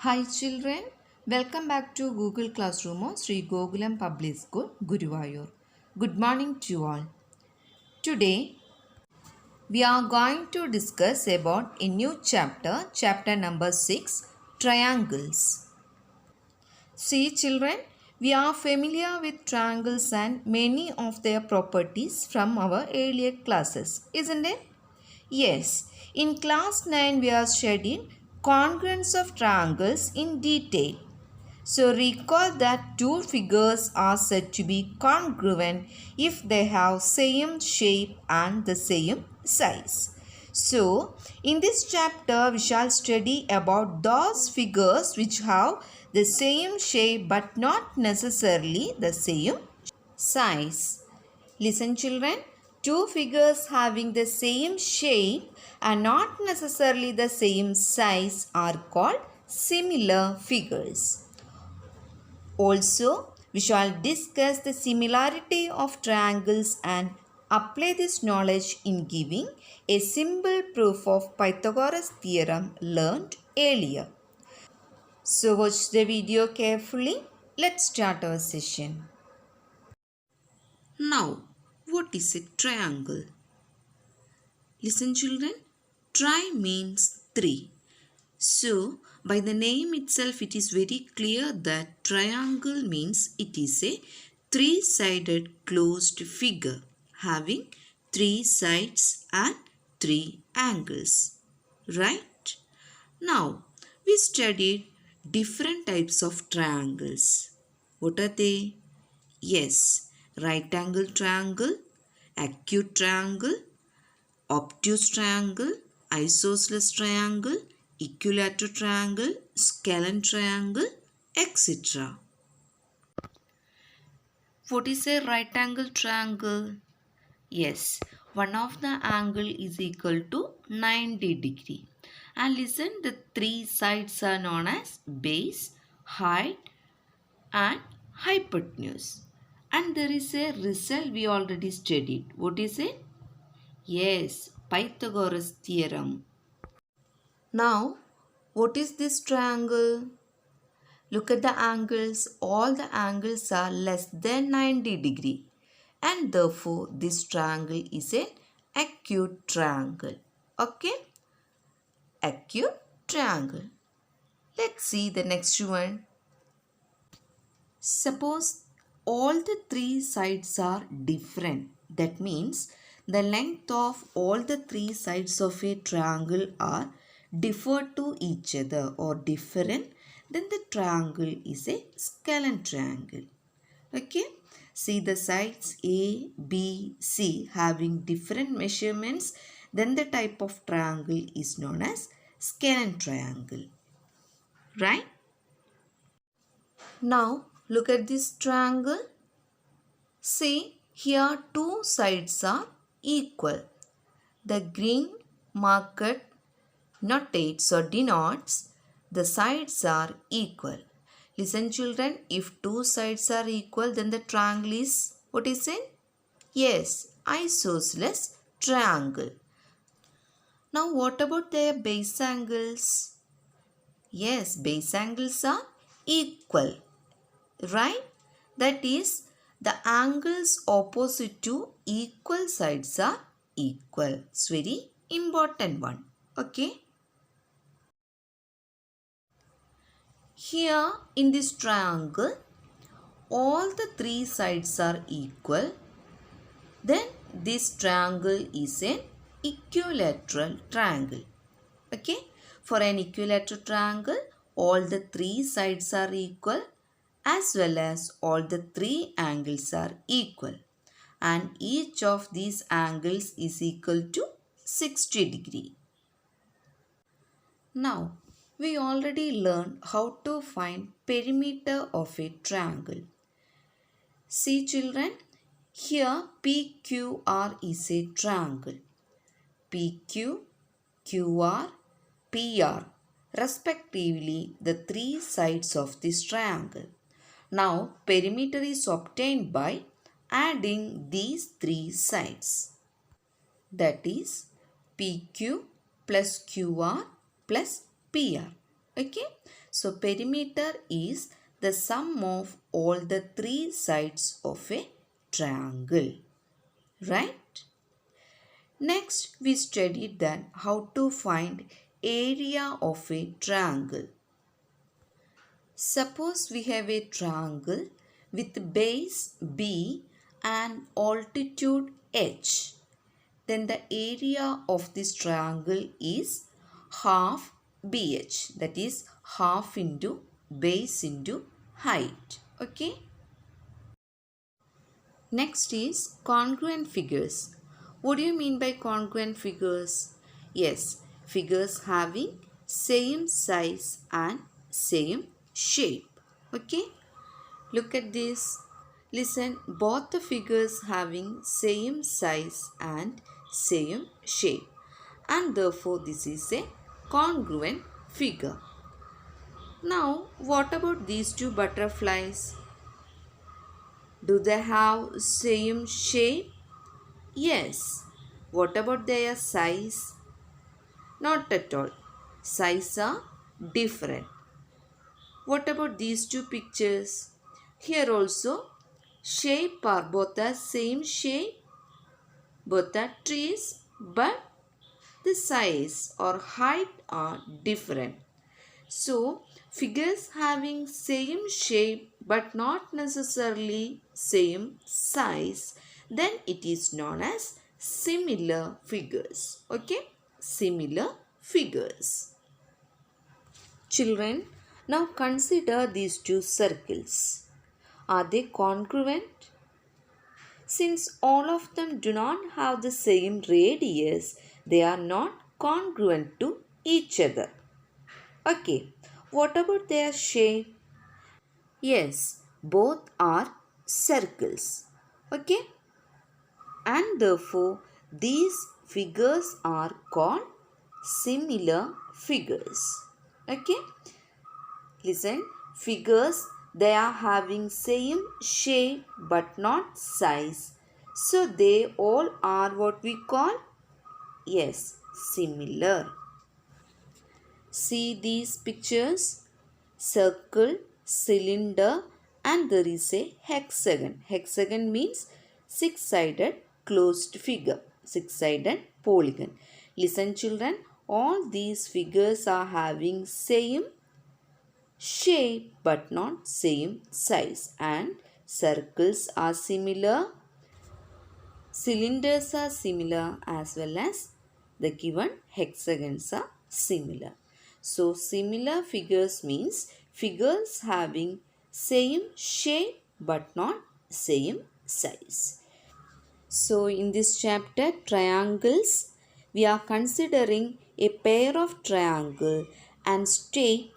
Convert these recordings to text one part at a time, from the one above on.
Hi children, welcome back to Google Classroom of Sri Gokulam Public School, Guruvayur. Good morning to you all. Today we are going to discuss about a new chapter number 6, triangles. See children, we are familiar with triangles and many of their properties from our earlier classes, isn't it? Yes, in class 9 we are studying congruence of triangles in detail. So recall that two figures are said to be congruent if they have same shape and the same size. So in this chapter we shall study about those figures which have the same shape but not necessarily the same size. Listen children, two figures having the same shape and not necessarily the same size are called similar figures. Also, we shall discuss the similarity of triangles and apply this knowledge in giving a simple proof of Pythagoras theorem learned earlier. So watch the video carefully. Let's start our session. Now, what is a triangle? Listen children, tri means three. So, by the name itself, it is very clear that triangle means it is a three-sided closed figure having three sides and three angles. Right? Now, we studied different types of triangles. What are they? Yes, right angle triangle, acute triangle, obtuse triangle, isosceles triangle, equilateral triangle, scalene triangle, etc. What is a right angle triangle? Yes, one of the angle is equal to 90 degree. And listen, the three sides are known as base, height and hypotenuse. And there is a result we already studied. What is it? Yes, Pythagoras theorem. Now, what is this triangle? Look at the angles. All the angles are less than 90 degree. And therefore, this triangle is an acute triangle. Okay? Acute triangle. Let's see the next one. Suppose all the three sides are different. That means the length of all the three sides of a triangle are differ to each other or different, then the triangle is a scalene triangle. Okay. See the sides A, B, C having different measurements, then the type of triangle is known as scalene triangle. Right? Now look at this triangle. See, here two sides are equal. The green marker notates or denotes the sides are equal. Listen children, if two sides are equal, then the triangle is, what is it? Yes, isosceles triangle. Now what about their base angles? Yes, base angles are equal. Right? That is, the angles opposite to equal sides are equal. It's very important one. Okay. Here in this triangle, all the three sides are equal. Then this triangle is an equilateral triangle. Okay. For an equilateral triangle, all the three sides are equal as well as all the three angles are equal. And each of these angles is equal to 60 degree. Now, we already learned how to find perimeter of a triangle. See children, here PQR is a triangle. PQ, QR, PR, respectively the three sides of this triangle. Now, perimeter is obtained by adding these three sides. That is PQ plus QR plus PR. Okay. So perimeter is the sum of all the three sides of a triangle. Right? Next, we studied that how to find area of a triangle. Suppose we have a triangle with base B and altitude H. Then the area of this triangle is half BH, that is half into base into height. Okay. Next is congruent figures. What do you mean by congruent figures? Yes, figures having same size and same shape. Okay. Look at this. Listen, both the figures having same size and same shape, and therefore this is a congruent figure. Now, what about these two butterflies? Do they have same shape? Yes. What about their size? Not at all. Size are different. What about these two pictures? Here also, shape are both the same shape, both are trees, but the size or height are different. So, figures having same shape but not necessarily same size, then it is known as similar figures. Okay? Similar figures. Children, now consider these two circles. Are they congruent? Since all of them do not have the same radius, they are not congruent to each other. Okay, what about their shape? Yes, both are circles. Okay, and therefore these figures are called similar figures. Okay, listen, figures, they are having same shape but not size. So they all are what we call, yes, similar. See these pictures, circle, cylinder, and there is a hexagon. Hexagon means six-sided closed figure, six-sided polygon. Listen children, all these figures are having same shape but not same size, and circles are similar, cylinders are similar, as well as the given hexagons are similar. So similar figures means figures having same shape but not same size. So in this chapter triangles, we are considering a pair of triangle and state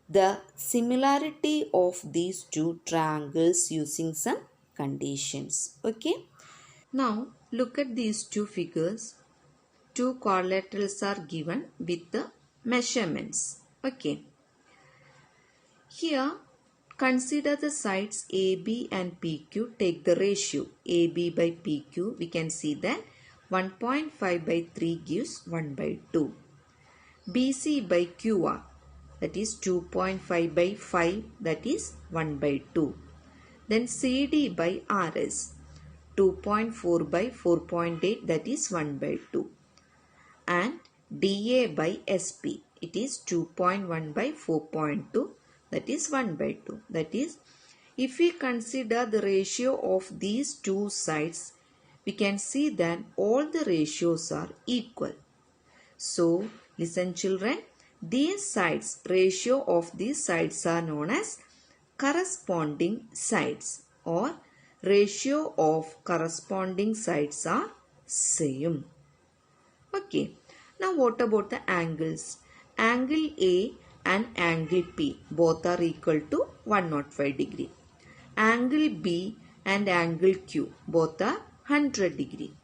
the similarity of these two triangles using some conditions. Okay. Now look at these two figures. Two quadrilaterals are given with the measurements. Okay. Here consider the sides AB and PQ. Take the ratio AB by PQ. We can see that 1.5 by 3 gives 1 by 2. BC by QR, that is 2.5 by 5, that is 1 by 2. Then CD by RS, 2.4 by 4.8, that is 1 by 2. And DA by SP, it is 2.1 by 4.2, that is 1 by 2. That is, if we consider the ratio of these two sides, we can see that all the ratios are equal. So, listen children, these sides, ratio of these sides are known as corresponding sides, or ratio of corresponding sides are same. Okay. Now what about the angles? Angle A and angle P both are equal to 105 degree. Angle B and angle Q both are 100 degree.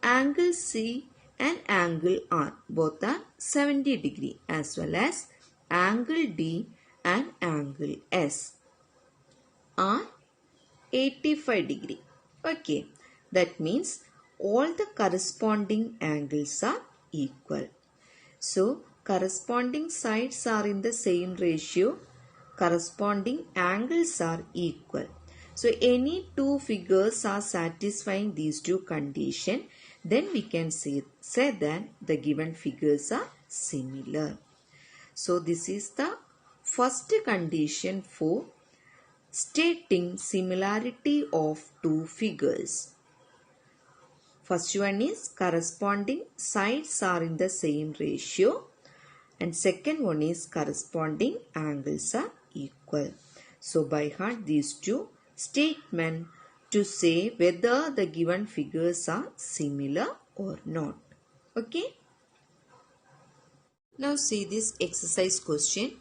Angle C and angle R both are 70 degree, as well as angle D and angle S are 85 degree. Okay, that means all the corresponding angles are equal. So corresponding sides are in the same ratio, corresponding angles are equal. So any two figures are satisfying these two conditions, then we can say that the given figures are similar. So this is the first condition for stating similarity of two figures. First one is corresponding sides are in the same ratio, and second one is corresponding angles are equal. So by heart these two statements to say whether the given figures are similar or not. Okay. Now see this exercise question.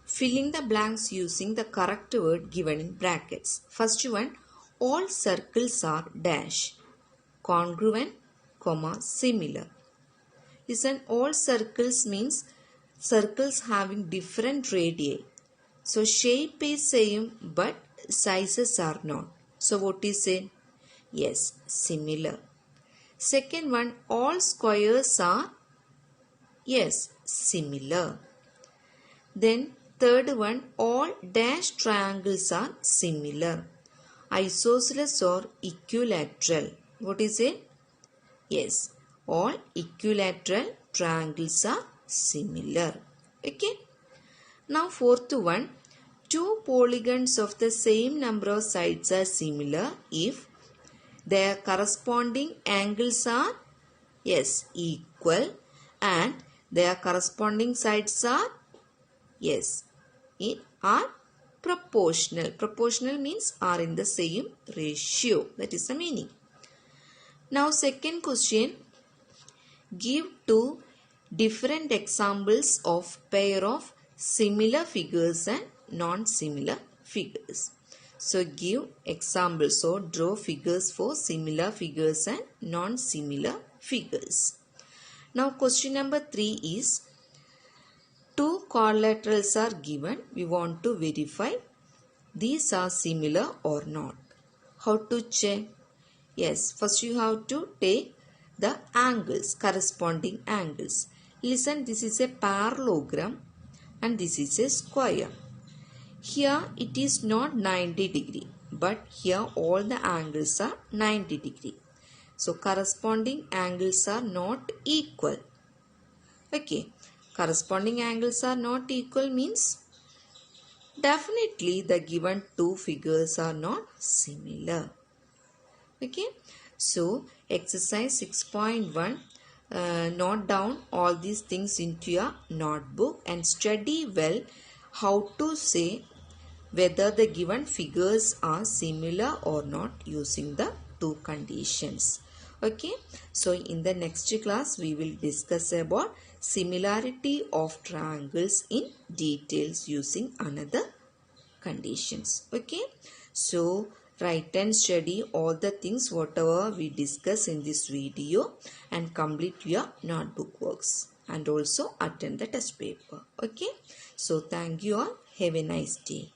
Filling the blanks using the correct word given in brackets. First one, all circles are dash, congruent, comma, similar. Listen, all circles means circles having different radii. So shape is same but sizes are not. So what is it? Yes, similar. Second one, all squares are, yes, similar. Then third one, all dash triangles are similar. Isosceles or equilateral. What is it? Yes, all equilateral triangles are similar. Okay. Now fourth one, two polygons of the same number of sides are similar if their corresponding angles are, yes, equal, and their corresponding sides are, yes, are proportional. Proportional means are in the same ratio. That is the meaning. Now second question, give two different examples of pair of similar figures and non-similar figures. So give examples or draw figures for similar figures and non-similar figures. Now question number 3 is, two quadrilaterals are given. We want to verify these are similar or not. How to check? Yes, first you have to take the angles, corresponding angles. Listen, this is a parallelogram and this is a square. Here it is not 90 degree, but here all the angles are 90 degree. So corresponding angles are not equal. Okay, corresponding angles are not equal means definitely the given two figures are not similar. Okay, so exercise 6.1, note down all these things into your notebook and study well how to say whether the given figures are similar or not using the two conditions. Okay, so in the next class we will discuss about similarity of triangles in details using another conditions. Okay, so write and study all the things whatever we discuss in this video and complete your notebook works and also attend the test paper. Okay, so thank you all. Have a nice day.